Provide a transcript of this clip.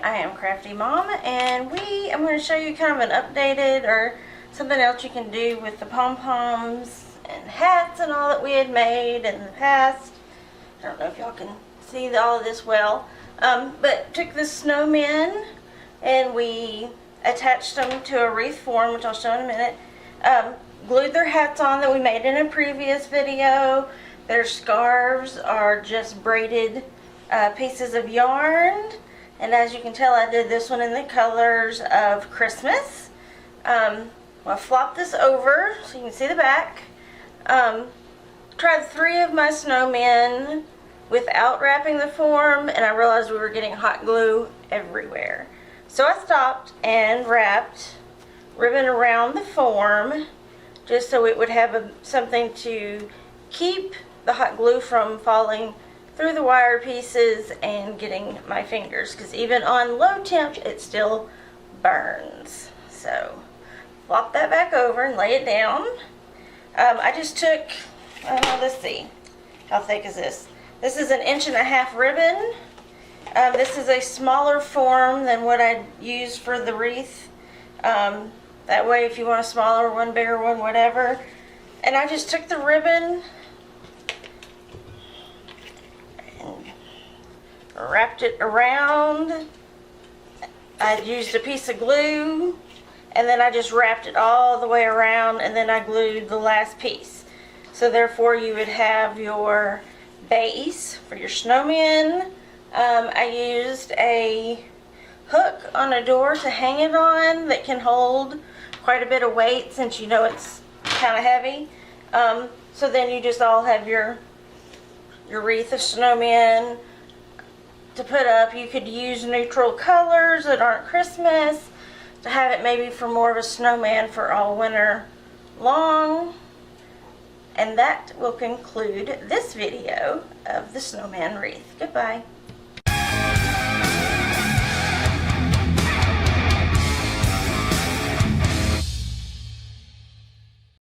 I am Crafty Mom, and I'm going to show you kind of an updated or something else you can do with the pom-poms and hats and all that we had made in the past. I don't know if y'all can see all of this well, but took the snowmen and we attached them to a wreath form, which I'll show in a minute. Glued their hats on that we made in a previous video. Their scarves are just braided pieces of yarn, and as you can tell, I did this one in the colors of Christmas. I'll flop this over so you can see the back. Tried 3 of my snowmen without wrapping the form, and I realized we were getting hot glue everywhere. So I stopped and wrapped ribbon around the form just so it would have something to keep the hot glue from falling through the wire pieces and getting my fingers, because even on low temp it still burns. So flop that back over and lay it down. I just took, let's see, how thick is this? This is 1.5 inch ribbon. This is a smaller form than what I used for the wreath. That way, if you want a smaller one, bigger one, whatever. And I just took the ribbon and wrapped it around. I used a piece of glue, and then I just wrapped it all the way around, and then I glued the last piece. So therefore, you would have your base for your snowman. I used a hook on a door to hang it on that can hold quite a bit of weight, since you know it's kind of heavy. So then you just all have your wreath of snowmen to put up. You could use neutral colors that aren't Christmas to have it maybe for more of a snowman for all winter long. And that will conclude this video of the Snowmen Wreath. Goodbye.